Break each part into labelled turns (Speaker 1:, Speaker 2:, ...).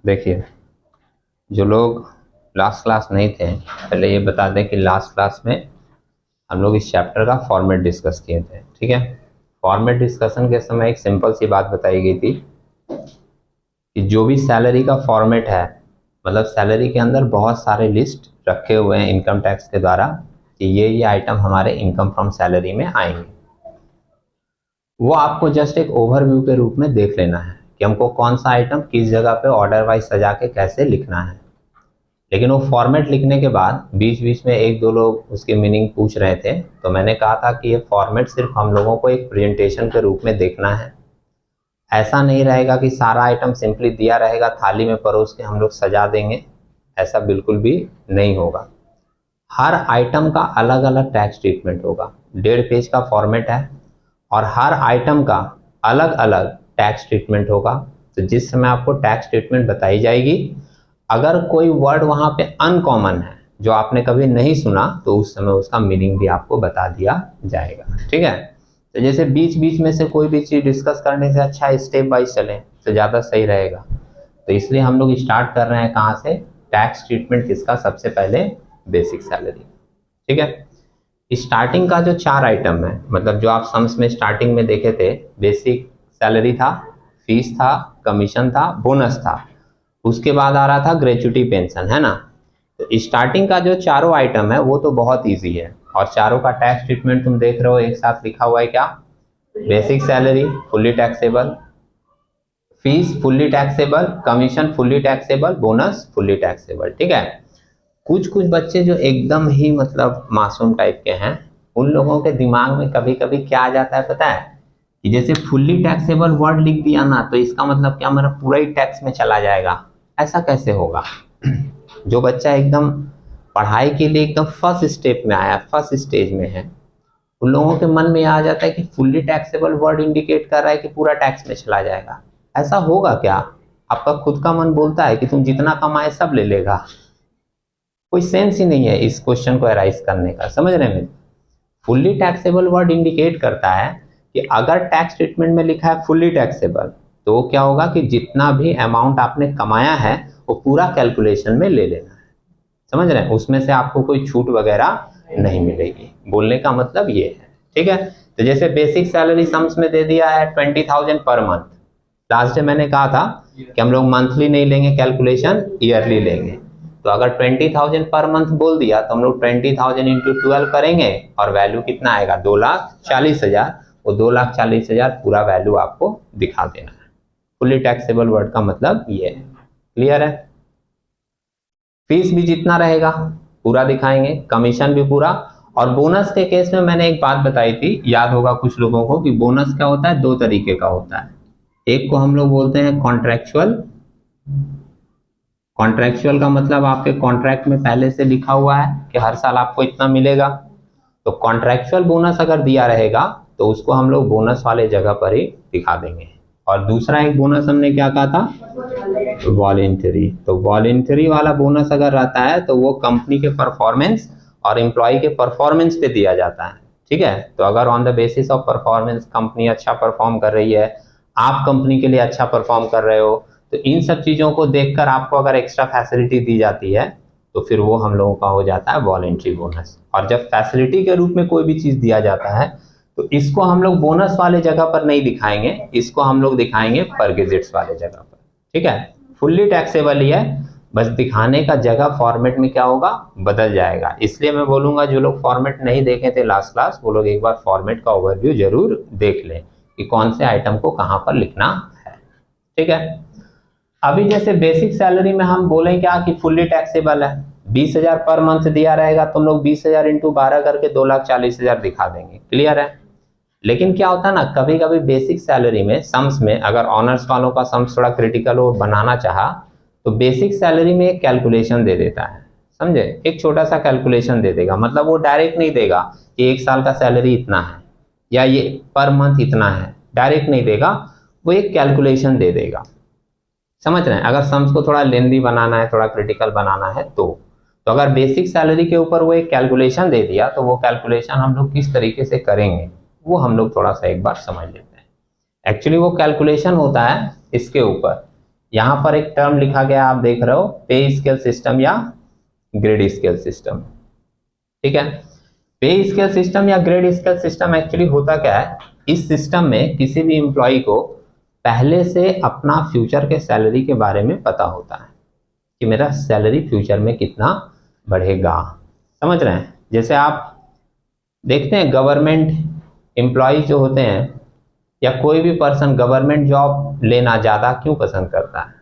Speaker 1: देखिए, जो लोग लास्ट क्लास नहीं थे, पहले ये बता दें कि लास्ट क्लास में हम लोग इस चैप्टर का फॉर्मेट डिस्कस किए थे। ठीक है, फॉर्मेट डिस्कशन के समय एक सिंपल सी बात बताई गई थी कि जो भी सैलरी का फॉर्मेट है, मतलब सैलरी के अंदर बहुत सारे लिस्ट रखे हुए हैं इनकम टैक्स के द्वारा कि ये आइटम हमारे इनकम फ्रॉम सैलरी में आएंगे, वो आपको जस्ट एक ओवरव्यू के रूप में देख लेना है कि हमको कौन सा आइटम किस जगह पे ऑर्डर वाइज सजा के कैसे लिखना है। लेकिन वो फॉर्मेट लिखने के बाद बीच बीच में एक दो लोग उसकी मीनिंग पूछ रहे थे, तो मैंने कहा था कि ये फॉर्मेट सिर्फ हम लोगों को एक प्रेजेंटेशन के रूप में देखना है। ऐसा नहीं रहेगा कि सारा आइटम सिंपली दिया रहेगा, थाली में परोस के हम लोग सजा देंगे, ऐसा बिल्कुल भी नहीं होगा। हर आइटम का अलग अलग टैक्स ट्रीटमेंट होगा। 1.5 पेज का फॉर्मेट है और हर आइटम का अलग अलग टैक्स ट्रीटमेंट होगा। तो जिस समय आपको टैक्स ट्रीटमेंट बताई जाएगी, अगर कोई वर्ड वहाँ पे अनकॉमन है जो आपने कभी नहीं सुना, तो उस समय उसका मीनिंग भी आपको बता दिया जाएगा। ठीक है, तो जैसे बीच बीच में से कोई भी चीज़ डिस्कस करने से अच्छा स्टेप बाय चलें तो ज़्यादा सही रहेगा। तो इसलिए हम लोग स्टार्ट कर रहे हैं कहाँ से, टैक्स ट्रीटमेंट किसका, सबसे पहले बेसिक सैलरी। ठीक है, स्टार्टिंग का जो 4 आइटम है, मतलब जो आप सम्स में स्टार्टिंग में देखे थे, बेसिक सैलरी था, फीस था, कमीशन था, बोनस था, उसके बाद आ रहा था ग्रेच्युटी पेंशन, है ना। तो स्टार्टिंग का जो चारों आइटम है वो तो बहुत इजी है और चारों का टैक्स ट्रीटमेंट तुम देख रहे हो, एक साथ लिखा हुआ है क्या, basic salary fully taxable, fees fully taxable, commission fully taxable, bonus fully taxable. ठीक है, कुछ कुछ बच्चे जो एकदम ही मतलब मासूम टाइप के हैं, उन लोगों के दिमाग में कभी कभी क्या आ जाता है पता है, कि जैसे फुल्ली टैक्सेबल वर्ड लिख दिया ना, तो इसका मतलब क्या, मेरा पूरा ही टैक्स में चला जाएगा। ऐसा कैसे होगा? जो बच्चा एकदम पढ़ाई के लिए एकदम फर्स्ट स्टेप में आया, फर्स्ट स्टेज में है, उन लोगों के मन में आ जाता है कि फुल्ली टैक्सेबल वर्ड इंडिकेट कर रहा है कि पूरा टैक्स में चला जाएगा। ऐसा होगा क्या? आपका खुद का मन बोलता है कि तुम जितना कमाए सब ले लेगा। कोई सेंस ही नहीं है इस क्वेश्चन को एराइज करने का, समझ रहे हैं? फुल्ली टैक्सेबल वर्ड इंडिकेट करता है कि अगर टैक्स ट्रीटमेंट में लिखा है फुल्ली टैक्सेबल, तो क्या होगा कि जितना भी अमाउंट आपने कमाया है वो पूरा कैलकुलेशन में ले लेना है। समझ रहे हैं? उसमें से आपको कोई छूट वगैरह नहीं मिलेगी। बोलने का मतलब ये है। ठीक है, तो जैसे बेसिक सैलरी सम्स में दे दिया है 20,000 पर मंथ। लास्ट डे मैंने कहा था कि हम लोग मंथली नहीं लेंगे कैलकुलेशन, ईयरली लेंगे। तो अगर 20,000 पर मंथ बोल दिया तो हम लोग 20,000 इंटू 12 करेंगे और वैल्यू कितना आएगा, 2,40,000। वो 2,40,000 पूरा वैल्यू आपको दिखा देना है। फुल्ली टैक्सेबल वर्ड का मतलब ये है। क्लियर है? फीस भी जितना रहेगा पूरा दिखाएंगे, कमीशन भी पूरा। और बोनस के केस में मैंने एक बात बताई थी, याद होगा कुछ लोगों को, कि बोनस क्या होता है, 2 तरीके का होता है। एक को हम लोग बोलते हैं कॉन्ट्रैक्चुअल। कॉन्ट्रैक्चुअल का मतलब आपके कॉन्ट्रैक्ट में पहले से लिखा हुआ है कि हर साल आपको इतना मिलेगा। तो कॉन्ट्रैक्चुअल बोनस अगर दिया रहेगा तो उसको हम लोग बोनस वाले जगह पर ही दिखा देंगे। और दूसरा एक बोनस हमने क्या कहा था, वॉलेंटरी। तो वॉलेंटरी वाला बोनस अगर रहता है तो वो कंपनी के परफॉर्मेंस और एम्प्लॉय के परफॉर्मेंस पे दिया जाता है। ठीक है, तो अगर on the basis of performance company अच्छा परफॉर्म कर रही है, आप कंपनी के लिए अच्छा परफॉर्म कर रहे हो, तो इन सब चीज़ों को देखकर आपको अगर एक्स्ट्रा फैसिलिटी दी जाती है तो फिर वो हम लोगों का हो जाता है वॉलेंट्री बोनस। और जब फैसिलिटी के रूप में कोई भी चीज़ दिया जाता है तो इसको हम लोग बोनस वाले जगह पर नहीं दिखाएंगे, इसको हम लोग दिखाएंगे पर गेजेट्स वाले जगह पर। ठीक है, फुल्ली टैक्सेबल ही है, बस दिखाने का जगह फॉर्मेट में क्या होगा, बदल जाएगा। इसलिए मैं बोलूँगा जो लोग फॉर्मेट नहीं देखे थे लास्ट क्लास, वो लोग एक बार फॉर्मेट का ओवरव्यू जरूर देख लें कि कौन से आइटम को कहाँ पर लिखना है। ठीक है, अभी जैसे बेसिक सैलरी में हम बोलें क्या कि फुल्ली टैक्सेबल है, 20,000 पर मंथ दिया रहेगा तो हम लोग 20,000 इंटू 12 करके 2,40,000 दिखा देंगे। क्लियर है? लेकिन क्या होता है ना, कभी कभी बेसिक सैलरी में सम्स में अगर ऑनर्स वालों का सम्स थोड़ा क्रिटिकल हो, बनाना चाहा, तो बेसिक सैलरी में एक कैलकुलेशन दे देता है। समझे? एक छोटा सा कैलकुलेशन दे देगा, मतलब वो डायरेक्ट नहीं देगा कि 1 साल का सैलरी इतना है या ये पर मंथ इतना है, डायरेक्ट नहीं देगा, वो एक कैलकुलेशन दे देगा। समझ रहे हैं? अगर सम्स को थोड़ा लेंदी बनाना है, थोड़ा क्रिटिकल बनाना है तो अगर बेसिक सैलरी के ऊपर वो एक कैलकुलेशन दे दिया तो वो कैलकुलेशन हम लोग किस तरीके से करेंगे वो हम लोग थोड़ा सा एक बार समझ लेते हैं। एक्चुअली वो कैलकुलेशन होता है इसके ऊपर, यहां पर एक टर्म लिखा गया, आप देख रहे हो, पे स्केल सिस्टम या ग्रेड स्केल सिस्टम। ठीक है, पे स्केल सिस्टम या ग्रेड स्केल सिस्टम एक्चुअली होता क्या है, इस सिस्टम में किसी भी एम्प्लॉय को पहले से अपना फ्यूचर के सैलरी के बारे में पता होता है कि मेरा सैलरी फ्यूचर में कितना बढ़ेगा। समझ रहे हैं? जैसे आप देखते हैं गवर्नमेंट एम्प्लॉय जो होते हैं या कोई भी पर्सन गवर्नमेंट जॉब लेना ज़्यादा क्यों पसंद करता है?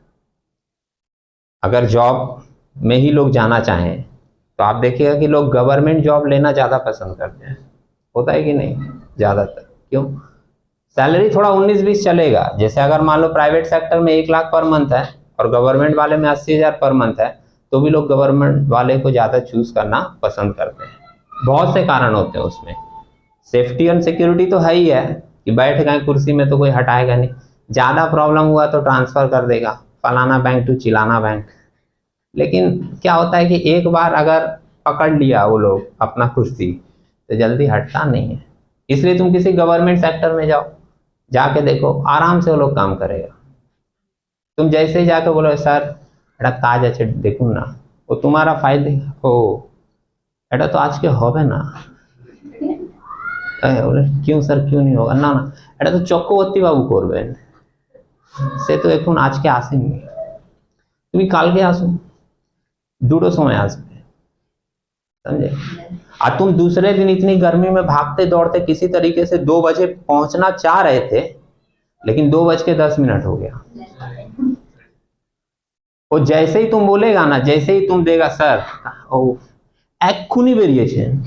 Speaker 1: अगर जॉब में ही लोग जाना चाहें तो आप देखिएगा कि लोग गवर्नमेंट जॉब लेना ज़्यादा पसंद करते हैं। होता है कि नहीं? ज़्यादातर क्यों? सैलरी थोड़ा 19-20 चलेगा। जैसे अगर मान लो प्राइवेट सेक्टर में 1 लाख पर मंथ है और गवर्नमेंट वाले में 80,000 पर मंथ है, तो भी लोग गवर्नमेंट वाले को ज़्यादा चूज करना पसंद करते हैं। बहुत से कारण होते हैं उसमें। सेफ्टी एंड सिक्योरिटी तो है ही है कि बैठ गए कुर्सी में तो कोई हटाएगा नहीं, ज़्यादा प्रॉब्लम हुआ तो ट्रांसफ़र कर देगा फलाना बैंक टू चिलाना बैंक। लेकिन क्या होता है कि एक बार अगर पकड़ लिया वो लोग अपना कुर्सी तो जल्दी हटता नहीं है। इसलिए तुम किसी गवर्नमेंट सेक्टर में जाओ, जाके देखो आराम से वो लोग काम करेगा। तुम जैसे ही जाके बोलो सर एटा काज अच्छे देखूँ ना, वो तुम्हारा फायदे हो एटा तो आज के होवे ना, बोले क्यों सर क्यों नहीं होगा ना ना एटा तो चक्रवर्ती बाबू करबेन से तो এখন আজকে আসেননি, তুমি কালকে আসো, দুটো সময় আসবে। समझे? और तुम दूसरे दिन इतनी गर्मी में भागते दौड़ते किसी तरीके से 2 बजे पहुंचना चाह रहे थे, लेकिन 2:10 हो गया। वो जैसे ही तुम बोलेगा ना, जैसे ही तुम देगा सर ओ এক্ষুনি বেরিয়েছেন,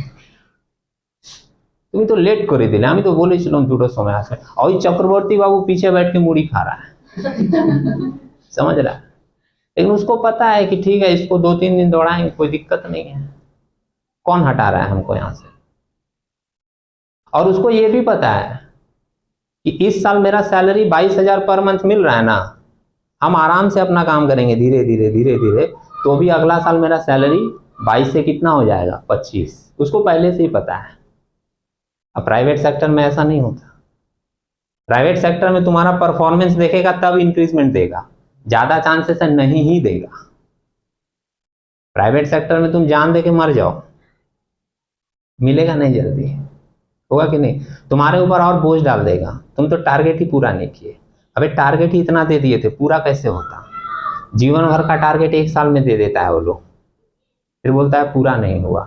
Speaker 1: তুমি তো लेट করে দিলে, আমি তো বলেছিলাম দুটোর সময় আসবে। और चक्रवर्ती बाबू पीछे बैठ के मुड़ी खा रहा है। समझ रहा है? लेकिन उसको पता है कि ठीक है इसको 2-3 दिन दौड़ाएंगे, कोई दिक्कत नहीं है, कौन हटा रहा है हमको यहाँ से। और उसको ये भी पता है कि इस साल मेरा सैलरी 22,000 पर मंथ मिल रहा है ना, हम आराम से अपना काम करेंगे धीरे धीरे धीरे धीरे, तो भी अगला साल मेरा सैलरी 22 से कितना हो जाएगा 25। उसको पहले से ही पता है। अब प्राइवेट सेक्टर में ऐसा नहीं होता। प्राइवेट सेक्टर में तुम्हारा परफॉर्मेंस देखेगा तब इंक्रीजमेंट देगा, ज्यादा चांसेस है नहीं ही देगा। प्राइवेट सेक्टर में तुम जान दे के मर जाओ, मिलेगा नहीं जल्दी, होगा कि नहीं? तुम्हारे ऊपर और बोझ डाल देगा, तुम तो टारगेट ही पूरा नहीं किए। अबे टारगेट ही इतना दे दिए थे, पूरा कैसे होता? जीवन भर का टारगेट 1 साल में दे देता है वो लोग, फिर बोलता है पूरा नहीं हुआ।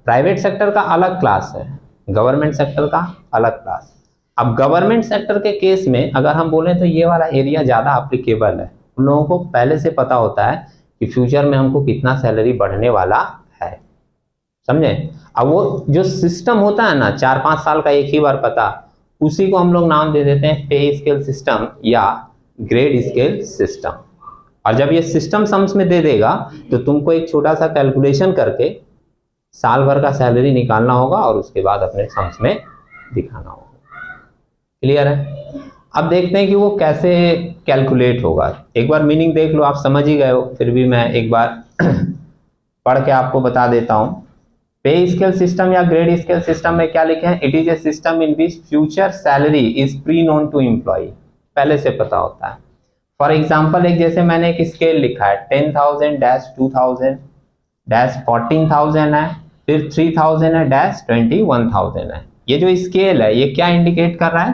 Speaker 1: प्राइवेट सेक्टर का अलग क्लास है, गवर्नमेंट सेक्टर का अलग क्लास। अब गवर्नमेंट सेक्टर के केस में अगर हम बोलें तो ये वाला एरिया ज़्यादा अप्लीकेबल है। उन लोगों को पहले से पता होता है कि फ्यूचर में हमको कितना सैलरी बढ़ने वाला है। समझे? अब वो जो सिस्टम होता है ना 4-5 साल का एक ही बार पता, उसी को हम लोग नाम दे देते हैं पे स्केल सिस्टम या ग्रेड स्केल सिस्टम। और जब ये सिस्टम सम्स में दे देगा तो तुमको एक छोटा सा कैलकुलेशन करके साल भर का सैलरी निकालना होगा और उसके बाद अपने सम्स में दिखाना होगा। क्लियर है? अब देखते हैं कि वो कैसे कैलकुलेट होगा। एक बार मीनिंग देख लो, आप समझ ही गए हो, फिर भी मैं एक बार पढ़ के आपको बता देता हूं। पे स्केल सिस्टम या ग्रेड स्केल सिस्टम में क्या लिखे हैं? It is a system in which future salary is pre known to employ, पहले से पता होता है। फॉर एग्जाम्पल एक जैसे मैंने एक स्केल लिखा है 10,000-2,000-14,000 है, फिर 3,000 है -21,000 है। ये जो स्केल है ये क्या इंडिकेट कर रहा है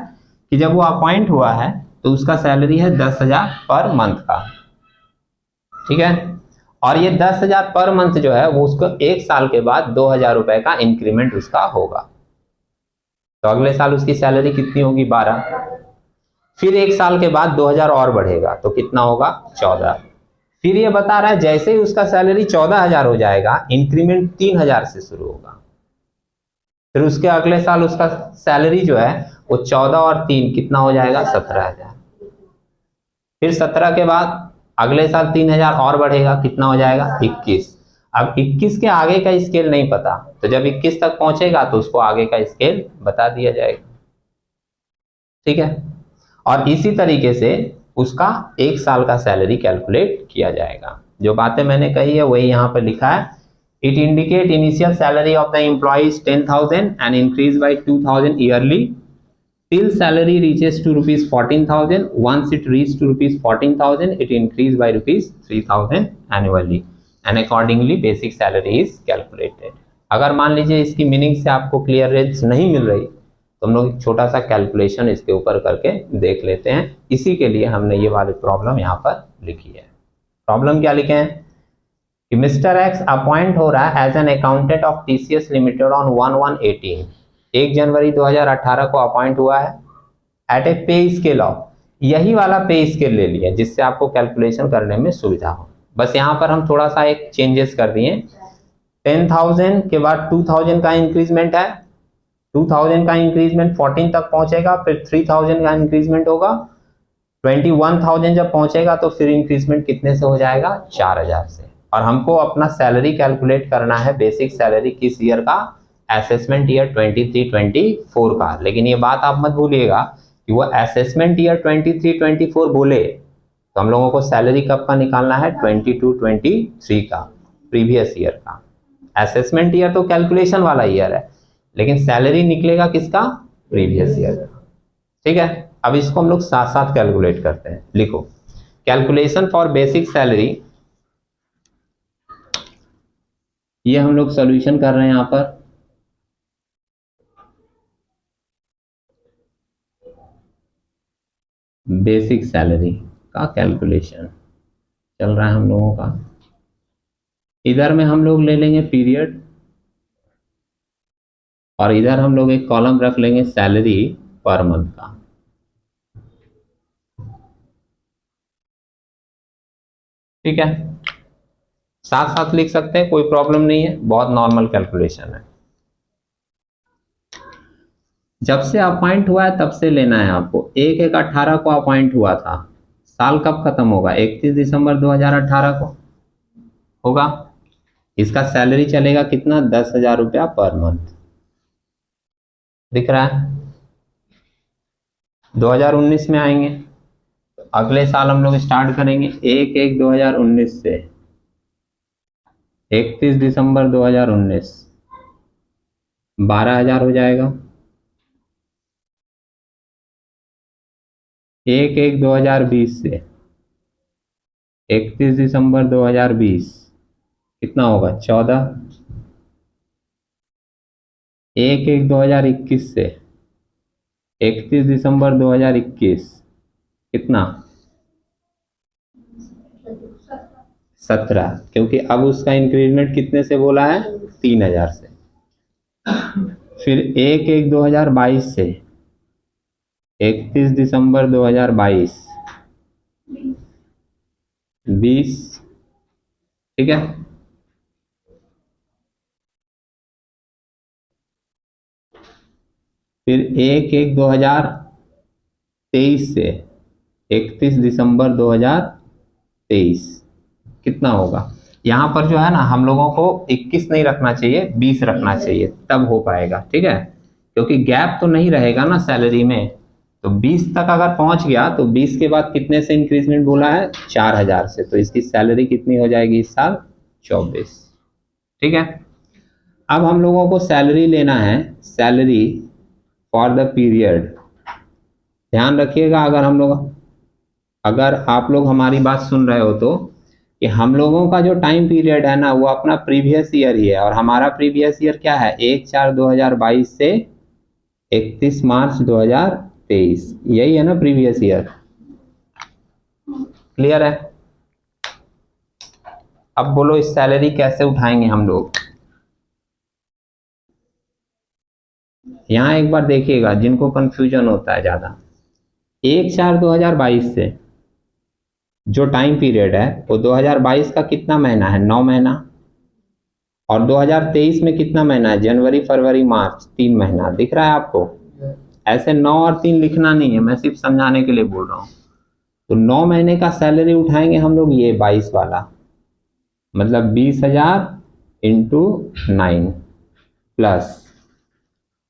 Speaker 1: कि जब वो अपॉइंट हुआ है तो उसका सैलरी है 10,000 पर मंथ का। ठीक है? और ये 10,000 पर मंथ जो है वो उसको 1 साल के बाद 2,000 रुपए का इंक्रीमेंट उसका होगा। तो अगले साल उसकी सैलरी कितनी होगी? 12। फिर 1 साल के बाद 2,000 और बढ़ेगा तो कितना होगा? 14। फिर ये बता रहा है जैसे ही उसका सैलरी 14,000 हो जाएगा, इंक्रीमेंट 3,000 से शुरू होगा। फिर उसके अगले साल उसका सैलरी जो है वो 14 और 3 कितना हो जाएगा? 17,000। फिर 17 के बाद अगले साल 3,000 और बढ़ेगा, कितना हो जाएगा? 21। अब 21 के आगे का स्केल नहीं पता, तो जब 21 तक पहुंचेगा तो उसको आगे का स्केल बता दिया जाएगा। ठीक है? और इसी तरीके से उसका 1 साल का सैलरी कैलकुलेट किया जाएगा। जो बातें मैंने कही है वही यहाँ पर लिखा है। It indicate initial salary of the employ 10,000 and increase by 2,000 yearly till salary reaches to rupees 14,000. Once it reaches to rupees 14,000, it increased by rupees 3,000 annually, and accordingly basic salary is calculated. अगर मान लीजिए इसकी meaning से आपको clearance नहीं मिल रही तो हम लोग एक छोटा सा कैलकुलेशन इसके ऊपर करके देख लेते हैं। इसी के लिए हमने ये वाली प्रॉब्लम यहाँ पर लिखी है। प्रॉब्लम क्या लिखे हैं कि मिस्टर एक्स अपॉइंट हो रहा है as an accountant of TCS limited on 1/1/18। 1 जनवरी 2018 को अपॉइंट हुआ है एट ए पे स्केल ऑफ, यही वाला पे स्केल ले लिया जिससे आपको कैलकुलेशन करने में सुविधा हो। बस यहाँ पर हम थोड़ा सा एक चेंजेस कर दिए। 10,000 के बाद 2,000 का इंक्रीजमेंट है, 2,000 का इंक्रीजमेंट 14 तक पहुंचेगा, फिर 3,000 का इंक्रीजमेंट होगा, 21,000 जब पहुंचेगा तो फिर इंक्रीजमेंट कितने से हो जाएगा 4,000 से। और हमको अपना सैलरी कैलकुलेट करना है, बेसिक सैलरी किस ईयर का, असेसमेंट ईयर 23-24 का। लेकिन ये बात आप मत भूलिएगा कि वो असेसमेंट ईयर 23-24 बोले तो हम लोगों को सैलरी कब का निकालना है 22-23 का, प्रीवियस ईयर का। असेसमेंट ईयर तो कैलकुलेशन वाला ईयर है, लेकिन सैलरी निकलेगा किसका, प्रीवियस ईयर का। ठीक है, अब इसको हम लोग साथ साथ कैलकुलेट करते हैं। लिखो कैलकुलेशन फॉर बेसिक सैलरी, ये हम लोग सॉल्यूशन कर रहे हैं यहाँ पर। बेसिक सैलरी का कैलकुलेशन चल रहा है हम लोगों का। इधर में हम लोग ले लेंगे पीरियड और इधर हम लोग एक कॉलम रख लेंगे सैलरी पर मंथ का। ठीक है, साथ साथ लिख सकते हैं, कोई प्रॉब्लम नहीं है, बहुत नॉर्मल कैलकुलेशन है। जब से अपॉइंट हुआ है तब से लेना है आपको। 1/1/18 को अपॉइंट हुआ था, साल कब खत्म होगा 31 दिसंबर 2018 को होगा। इसका सैलरी चलेगा कितना 10,000 रुपया पर मंथ, दिख रहा है। 2019 में आएंगे तो अगले साल हम लोग स्टार्ट करेंगे 1/1/2019 से 31 दिसंबर 2019, 12,000 हो जाएगा। 1/1/2020 से 31 दिसंबर 2020 कितना होगा 14। 1/1/2021 से 31 दिसंबर 2021 कितना 17, क्योंकि अब उसका इंक्रीजमेंट कितने से बोला है 3,000 से। फिर 1/1/2022 से 31 दिसंबर 2022 20, ठीक है। फिर 1/1/2023 से 31 दिसंबर 2023 कितना होगा। यहाँ पर जो है ना हम लोगों को 21 नहीं रखना चाहिए, 20 रखना चाहिए, तब हो पाएगा। ठीक है, क्योंकि गैप तो नहीं रहेगा ना सैलरी में। तो 20 तक अगर पहुंच गया तो 20 के बाद कितने से इंक्रीजमेंट बोला है 4,000 से, तो इसकी सैलरी कितनी हो जाएगी इस साल 24। ठीक है, अब हम लोगों को सैलरी लेना है, सैलरी फॉर द पीरियड। ध्यान रखिएगा, अगर आप लोग हमारी बात सुन रहे हो तो कि हम लोगों का जो टाइम पीरियड है ना वो अपना प्रीवियस ईयर ही है, और हमारा प्रीवियस ईयर क्या है 1/4/2022 से 31 मार्च 2023, यही है ना प्रीवियस ईयर। क्लियर है। अब बोलो इस सैलरी कैसे उठाएंगे हम लोग। यहां एक बार देखिएगा जिनको कंफ्यूजन होता है ज्यादा, 1/4/2022 से जो टाइम पीरियड है वो 2022 का कितना महीना है 9 महीना, और 2023 में कितना महीना है जनवरी फरवरी मार्च 3 महीना। दिख रहा है आपको। ऐसे 9 और 3 लिखना नहीं है, मैं सिर्फ समझाने के लिए बोल रहा हूँ। तो 9 महीने का सैलरी उठाएंगे हम लोग ये 22 वाला, मतलब 20,000 × 9 प्लस,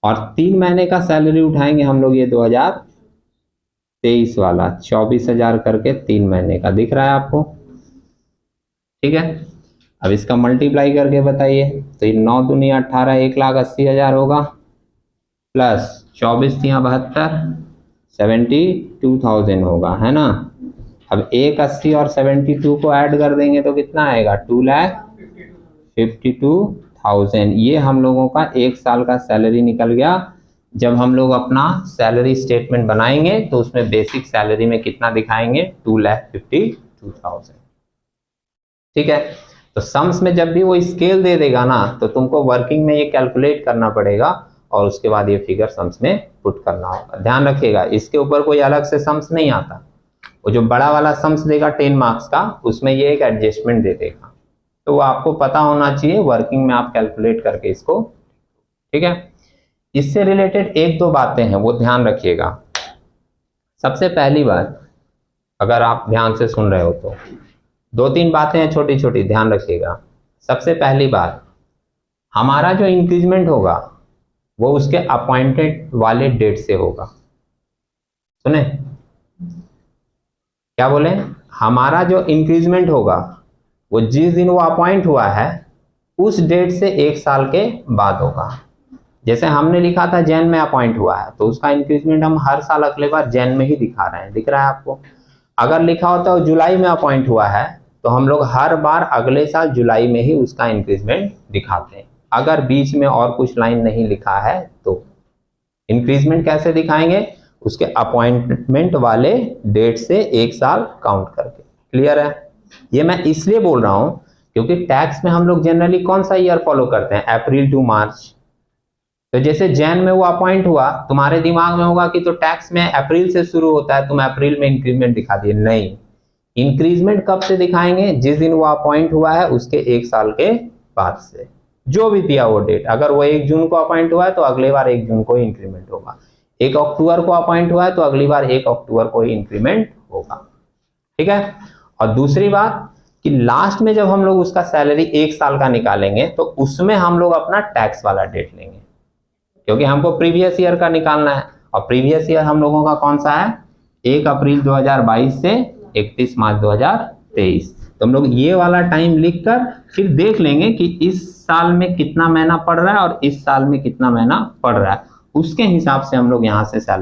Speaker 1: और 3 महीने का सैलरी उठाएंगे हम लोग ये 2023 वाला 24,000 करके 3 महीने का। दिख रहा है आपको। ठीक है, अब इसका मल्टीप्लाई करके बताइए तो ये 9 दूनी 18, 1,80,000 होगा। प्लस 24 तियाँ 72, 72,000 होगा, है ना। अब 180 और 72 को ऐड कर देंगे तो कितना आएगा, 2,52,000। ये हम लोगों का एक साल का सैलरी निकल गया। जब हम लोग अपना सैलरी स्टेटमेंट बनाएंगे तो उसमें बेसिक सैलरी में कितना दिखाएंगे, 2,52,000। ठीक है। तो सम्स में जब भी वो स्केल दे देगा ना तो तुमको वर्किंग में ये कैलकुलेट करना पड़ेगा और उसके बाद ये फिगर सम्स में पुट करना होगा। ध्यान रखिएगा, इसके ऊपर कोई अलग से सम्स नहीं आता। वो जो बड़ा वाला सम्स देगा 10 मार्क्स का, उसमें ये एक एडजस्टमेंट दे देगा, तो वो आपको पता होना चाहिए, वर्किंग में आप कैलकुलेट करके इसको। ठीक है। इससे रिलेटेड एक दो बातें हैं, वो ध्यान रखिएगा। सबसे पहली बात, अगर आप ध्यान से सुन रहे हो तो 2-3 बातें हैं छोटी छोटी, ध्यान रखिएगा। सबसे पहली बात, हमारा जो इंक्रीजमेंट होगा वो उसके अपॉइंटेड वाले डेट से होगा। सुने क्या बोले, हमारा जो इंक्रीजमेंट होगा वो जिस दिन वो अपॉइंट हुआ है उस डेट से 1 साल के बाद होगा। जैसे हमने लिखा था जैन में अपॉइंट हुआ है तो उसका इंक्रीजमेंट हम हर साल अगले बार जैन में ही दिखा रहे हैं, दिख रहा है आपको। अगर लिखा होता है जुलाई में अपॉइंट हुआ है तो हम लोग हर बार अगले साल जुलाई में ही उसका इंक्रीजमेंट दिखाते हैं। अगर बीच में और कुछ लाइन नहीं लिखा है तो इंक्रीजमेंट कैसे दिखाएंगे, उसके अपॉइंटमेंट वाले डेट से 1 साल काउंट करके। क्लियर है। ये मैं इसलिए बोल रहा हूं क्योंकि टैक्स में हम लोग जनरली कौन सा ईयर फॉलो करते हैं, अप्रैल टू मार्च। तो जैसे जैन में वो अपॉइंट हुआ, तुम्हारे दिमाग में होगा कि तो टैक्स में अप्रैल से शुरू होता है, तुम अप्रैल में इंक्रीजमेंट दिखा दिए। नहीं, इंक्रीजमेंट कब से दिखाएंगे, जिस दिन वो अपॉइंट हुआ है उसके 1 साल के बाद से, जो भी दिया वो डेट। अगर वो 1 जून को अपॉइंट हुआ है तो अगली बार 1 जून को ही इंक्रीमेंट होगा। 1 अक्टूबर को अपॉइंट हुआ है तो अगली बार 1 अक्टूबर को ही इंक्रीमेंट होगा। ठीक है। और दूसरी बात कि लास्ट में जब हम लोग उसका सैलरी 1 साल का निकालेंगे तो उसमें हम लोग अपना टैक्स वाला डेट लेंगे, क्योंकि हमको प्रीवियस ईयर का निकालना है। और प्रीवियस ईयर हम लोगों का कौन सा है, 1 अप्रैल 2022 से 31 मार्च 2023। तो हम लोग ये वाला टाइम लिखकर फिर देख लेंगे कि इस साल में कितना महीना पड़ रहा है और इस साल में कितना महीना पड़ रहा है, उसके हिसाब से हम लोग यहाँ से सैलरी